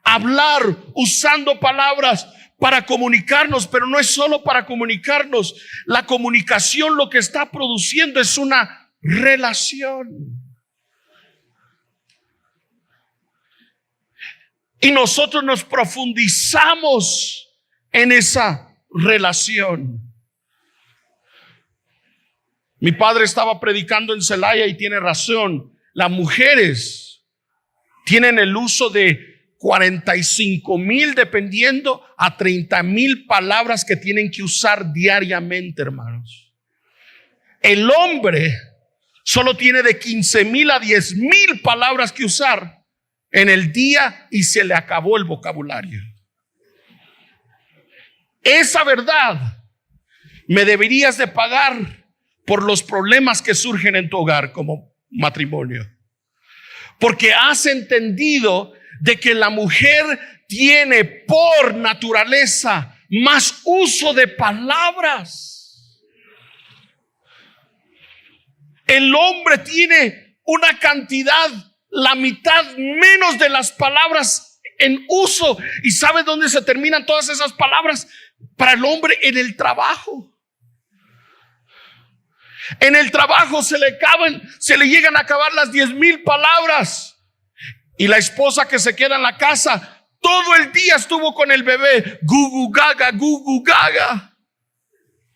hablar usando palabras para comunicarnos, pero no es solo para comunicarnos. La comunicación lo que está produciendo es una relación. Y nosotros nos profundizamos en esa relación. Mi padre estaba predicando en Celaya y tiene razón. Las mujeres tienen el uso de 45,000 dependiendo a 30,000 palabras que tienen que usar diariamente, hermanos. El hombre solo tiene de 15,000 a 10,000 palabras que usar en el día y se le acabó el vocabulario. Esa verdad me deberías de pagar por los problemas que surgen en tu hogar como matrimonio. Porque has entendido de que la mujer tiene por naturaleza más uso de palabras. El hombre tiene una cantidad, la mitad menos de las palabras en uso. ¿Y sabe dónde se terminan todas esas palabras? Para el hombre, en el trabajo. En el trabajo se le llegan a acabar las 10,000 palabras. Y la esposa que se queda en la casa todo el día estuvo con el bebé, gugu gaga, gugu gaga.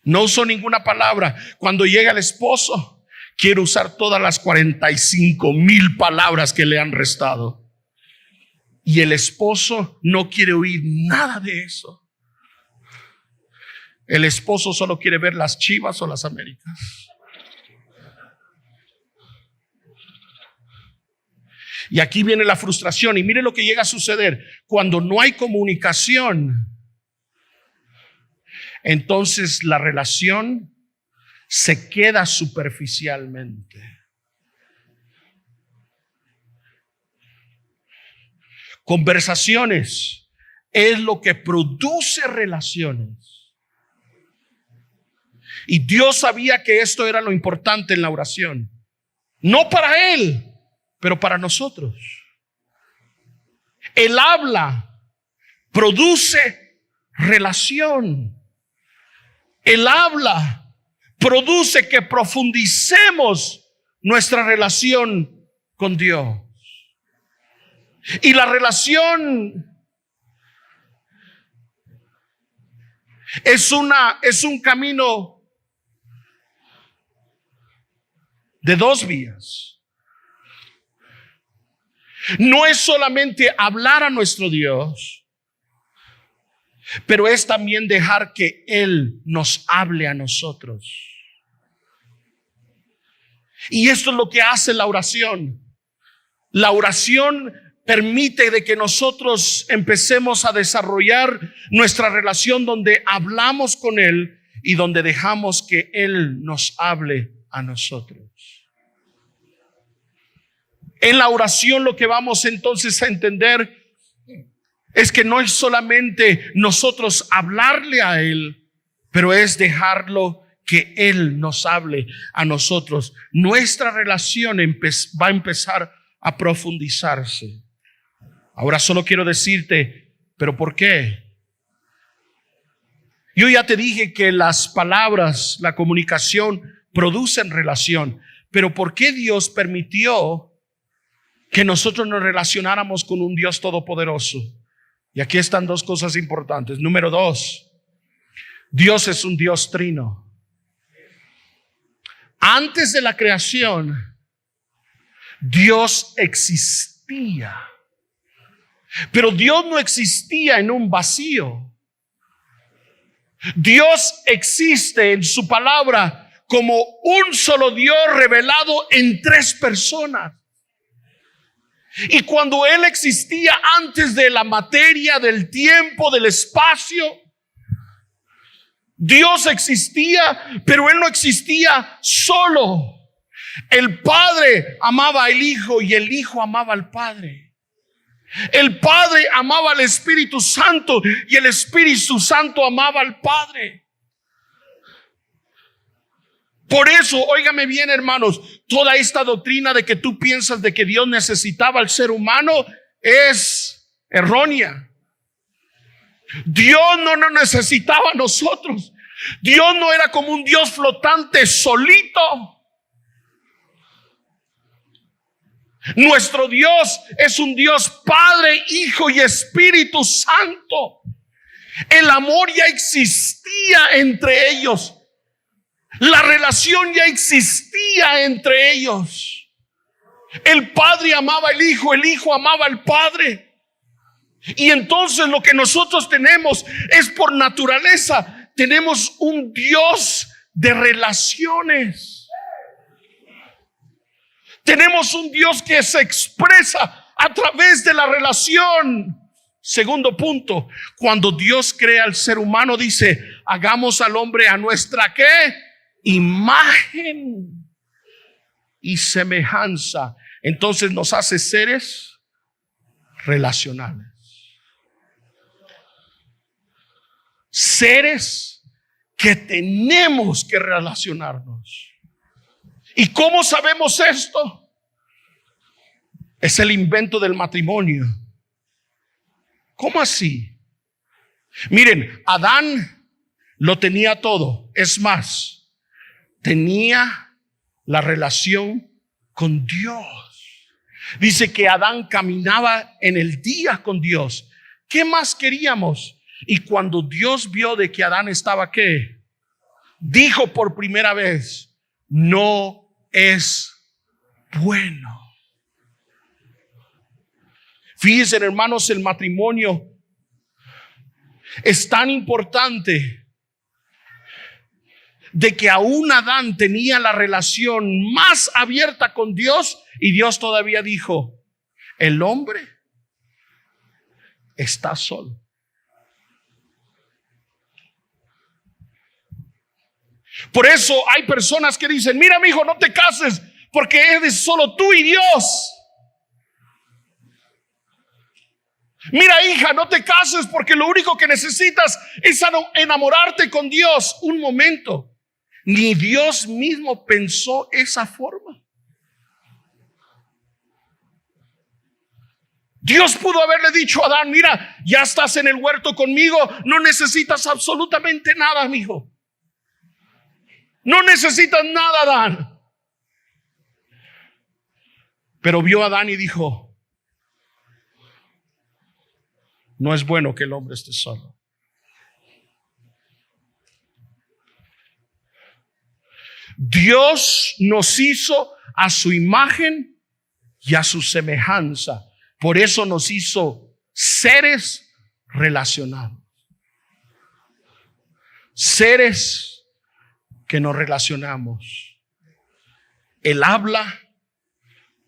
No usó ninguna palabra. Cuando llega el esposo, quiere usar todas las 45,000 palabras que le han restado. Y el esposo no quiere oír nada de eso. El esposo solo quiere ver las Chivas o las Américas. Y aquí viene la frustración. Y mire lo que llega a suceder. Cuando no hay comunicación, entonces la relación se queda superficialmente. Conversaciones es lo que produce relaciones. Y Dios sabía que esto era lo importante en la oración. No para Él, pero para nosotros. El habla produce relación. El habla produce que profundicemos nuestra relación con Dios. Y la relación es un camino de dos vías. No es solamente hablar a nuestro Dios, pero es también dejar que Él nos hable a nosotros. Y esto es lo que hace la oración. La oración permite de que nosotros empecemos a desarrollar nuestra relación donde hablamos con Él y donde dejamos que Él nos hable a nosotros. En la oración lo que vamos entonces a entender es que no es solamente nosotros hablarle a Él, pero es dejarlo que Él nos hable a nosotros. Nuestra relación va a empezar a profundizarse. Ahora solo quiero decirte, ¿pero por qué? Yo ya te dije que las palabras, la comunicación producen relación, pero ¿por qué Dios permitió que nosotros nos relacionáramos con un Dios todopoderoso? Y aquí están dos cosas importantes. Número 2, Dios es un Dios trino. Antes de la creación, Dios existía. Pero Dios no existía en un vacío. Dios existe en su palabra como un solo Dios revelado en 3 personas. Y cuando Él existía antes de la materia, del tiempo, del espacio, Dios existía, pero Él no existía solo. El Padre amaba al Hijo y el Hijo amaba al Padre. El Padre amaba al Espíritu Santo y el Espíritu Santo amaba al Padre. Por eso, óigame bien, hermanos, toda esta doctrina de que tú piensas de que Dios necesitaba al ser humano es errónea. Dios no nos necesitaba a nosotros. Dios no era como un Dios flotante solito. Nuestro Dios es un Dios Padre, Hijo y Espíritu Santo. El amor ya existía entre ellos. La relación ya existía entre ellos. El Padre amaba al Hijo, el Hijo amaba al Padre. Y entonces lo que nosotros tenemos es por naturaleza, tenemos un Dios de relaciones. Tenemos un Dios que se expresa a través de la relación. Segundo punto, cuando Dios crea al ser humano, dice, hagamos al hombre a nuestra ¿qué? Imagen y semejanza. Entonces nos hace seres relacionales. Seres que tenemos que relacionarnos. ¿Y cómo sabemos esto? Es el invento del matrimonio. ¿Cómo así? Miren, Adán lo tenía todo. Es más, tenía la relación con Dios. Dice que Adán caminaba en el día con Dios. ¿Qué más queríamos? Y cuando Dios vio de que Adán estaba ¿qué? Dijo por primera vez, no es bueno. Fíjense, hermanos, el matrimonio es tan importante de que aún Adán tenía la relación más abierta con Dios y Dios todavía dijo, el hombre está solo. Por eso hay personas que dicen, mira, mi hijo, no te cases porque eres solo tú y Dios. Mira, hija, no te cases porque lo único que necesitas es enamorarte con Dios. Un momento. Ni Dios mismo pensó esa forma. Dios pudo haberle dicho a Adán: mira, ya estás en el huerto conmigo, no necesitas absolutamente nada, mijo. No necesitas nada, Adán. Pero vio a Adán y dijo: no es bueno que el hombre esté solo. Dios nos hizo a su imagen y a su semejanza. Por eso nos hizo seres relacionados. Seres que nos relacionamos. El habla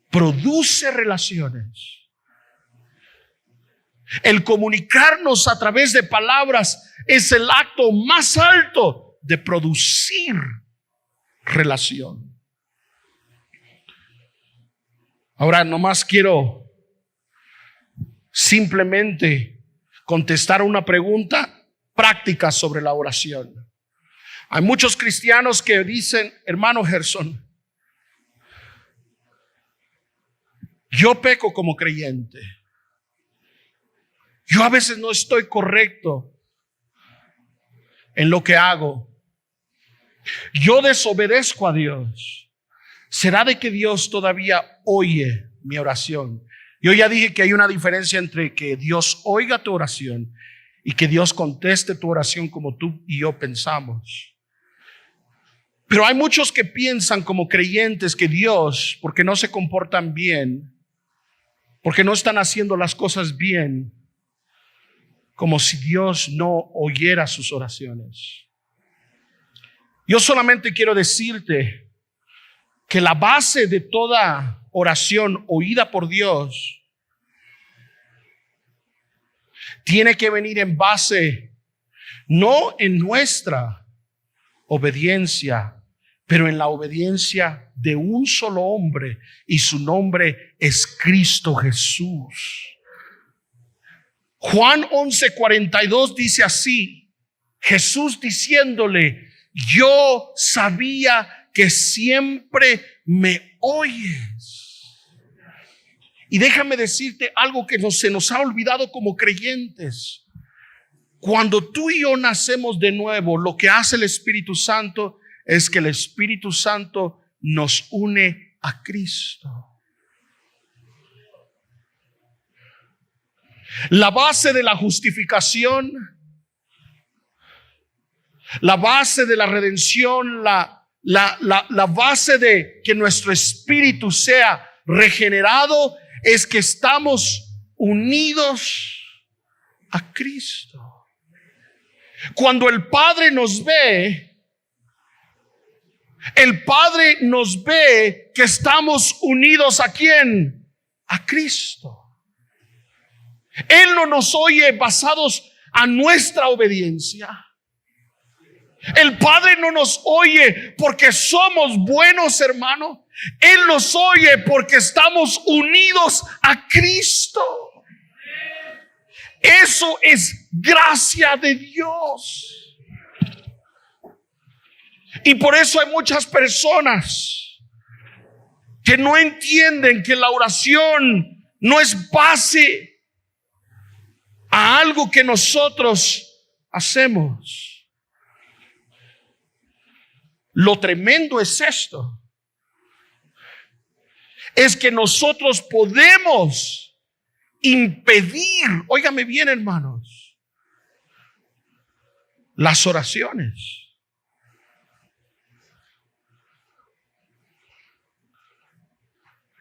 produce relaciones. El comunicarnos a través de palabras es el acto más alto de producir relación. Ahora nomás quiero simplemente contestar una pregunta práctica sobre la oración. Hay muchos cristianos que dicen: hermano Gerson, yo peco como creyente. Yo a veces no estoy correcto en lo que hago. Yo desobedezco a Dios. ¿Será de que Dios todavía oye mi oración? Yo ya dije que hay una diferencia entre que Dios oiga tu oración y que Dios conteste tu oración como tú y yo pensamos. Pero hay muchos que piensan como creyentes que Dios, porque no se comportan bien, porque no están haciendo las cosas bien, como si Dios no oyera sus oraciones. Yo solamente quiero decirte que la base de toda oración oída por Dios tiene que venir en base, no en nuestra obediencia, pero en la obediencia de un solo hombre, y su nombre es Cristo Jesús. Juan 11:42 dice así: Jesús diciéndole: yo sabía que siempre me oyes. Y déjame decirte algo que se nos ha olvidado como creyentes. Cuando tú y yo nacemos de nuevo, lo que hace el Espíritu Santo es que el Espíritu Santo nos une a Cristo. La base de la justificación, la base de la redención, la base de que nuestro espíritu sea regenerado es que estamos unidos a Cristo. Cuando el Padre nos ve, el Padre nos ve que estamos unidos ¿a quién? A Cristo. Él no nos oye basados a nuestra obediencia. El Padre no nos oye porque somos buenos, hermano. Él nos oye porque estamos unidos a Cristo. Eso es gracia de Dios. Y por eso hay muchas personas que no entienden que la oración no es base a algo que nosotros hacemos. Lo tremendo es esto: es que nosotros podemos impedir, óigame bien, hermanos, las oraciones.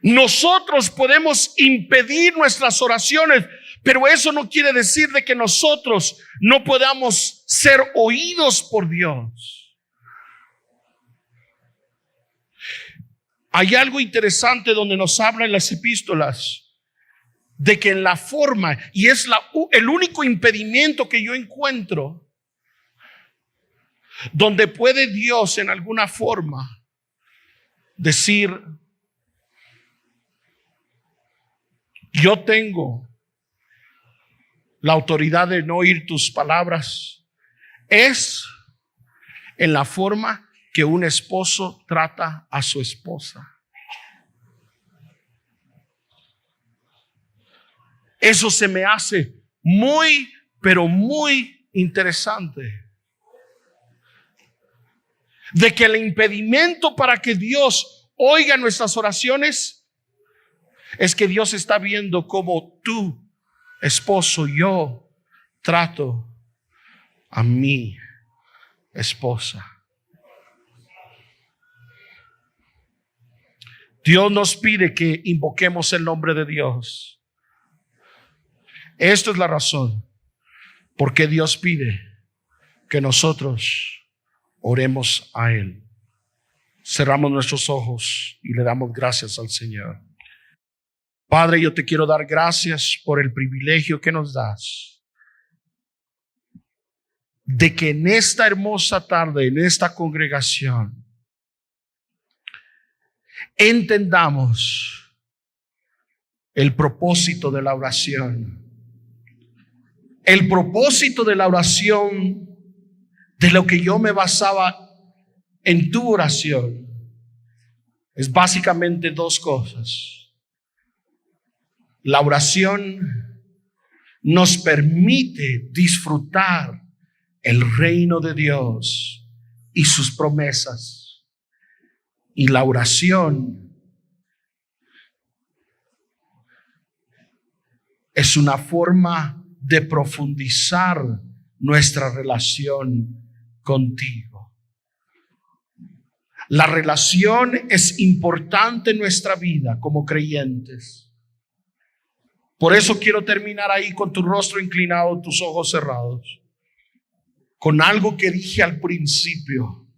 Nosotros podemos impedir nuestras oraciones, pero eso no quiere decir de que nosotros no podamos ser oídos por Dios. Hay algo interesante donde nos habla en las epístolas de que en la forma, y es el único impedimento que yo encuentro, donde puede Dios en alguna forma decir: yo tengo la autoridad de no oír tus palabras es en la forma que un esposo trata a su esposa. Eso se me hace muy, pero muy interesante. De que el impedimento para que Dios oiga nuestras oraciones es que Dios está viendo cómo tú, esposo, yo trato a mi esposa. Dios nos pide que invoquemos el nombre de Dios. Esta es la razón por qué Dios pide que nosotros oremos a Él. Cerramos nuestros ojos y le damos gracias al Señor. Padre, yo te quiero dar gracias por el privilegio que nos das de que en esta hermosa tarde, en esta congregación, entendamos el propósito de la oración. El propósito de la oración, de lo que yo me basaba en tu oración, es básicamente dos cosas. La oración nos permite disfrutar el reino de Dios y sus promesas. Y la oración es una forma de profundizar nuestra relación contigo. La relación es importante en nuestra vida como creyentes. Por eso quiero terminar ahí con tu rostro inclinado, tus ojos cerrados, con algo que dije al principio.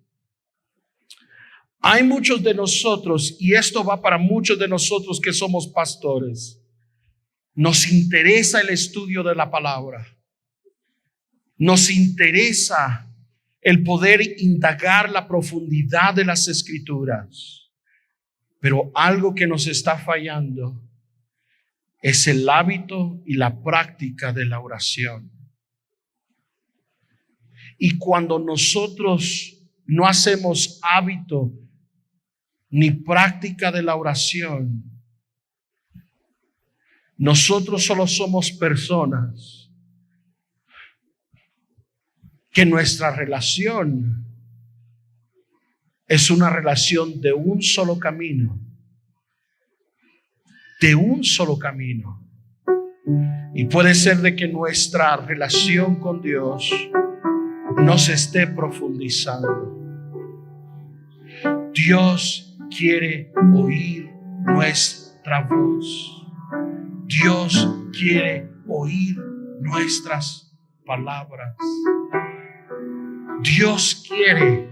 Hay muchos de nosotros, y esto va para muchos de nosotros que somos pastores, nos interesa el estudio de la palabra. Nos interesa el poder indagar la profundidad de las escrituras. Pero algo que nos está fallando es el hábito y la práctica de la oración. Y cuando nosotros no hacemos hábito ni práctica de la oración, nosotros solo somos personas que nuestra relación es una relación de un solo camino. De un solo camino. Y puede ser de que nuestra relación con Dios no se esté profundizando. Dios quiere oír nuestra voz. Dios quiere oír nuestras palabras. Dios quiere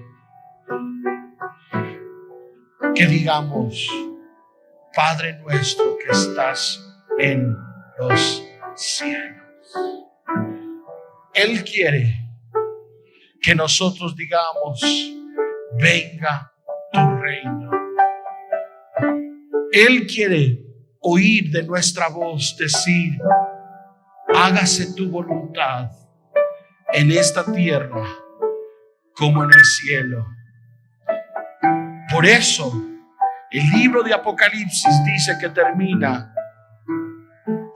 que digamos: Padre nuestro que estás en los cielos. Él quiere que nosotros digamos: venga tu reino. Él quiere oír de nuestra voz decir: hágase tu voluntad en esta tierra como en el cielo. Por eso el libro de Apocalipsis dice que termina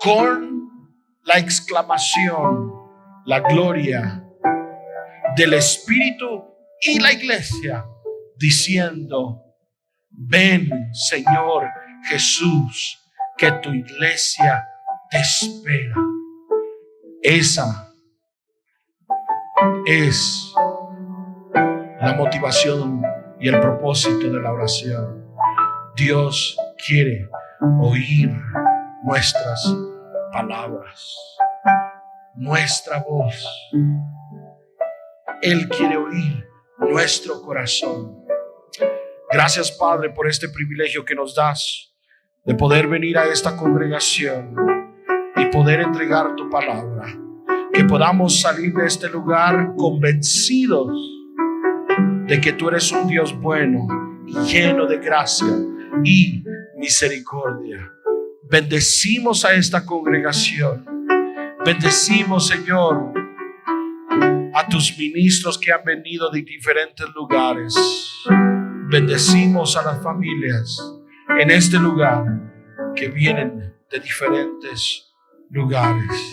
con la exclamación, la gloria del Espíritu y la iglesia diciendo: ven, Señor Jesús, que tu iglesia te espera. Esa es la motivación y el propósito de la oración. Dios quiere oír nuestras palabras, nuestra voz. Él quiere oír nuestro corazón. Gracias, Padre, por este privilegio que nos das de poder venir a esta congregación y poder entregar tu palabra. Que podamos salir de este lugar convencidos de que tú eres un Dios bueno y lleno de gracia y misericordia. Bendecimos a esta congregación. Bendecimos, Señor, a tus ministros que han venido de diferentes lugares. Bendecimos a las familias en este lugar que vienen de diferentes lugares.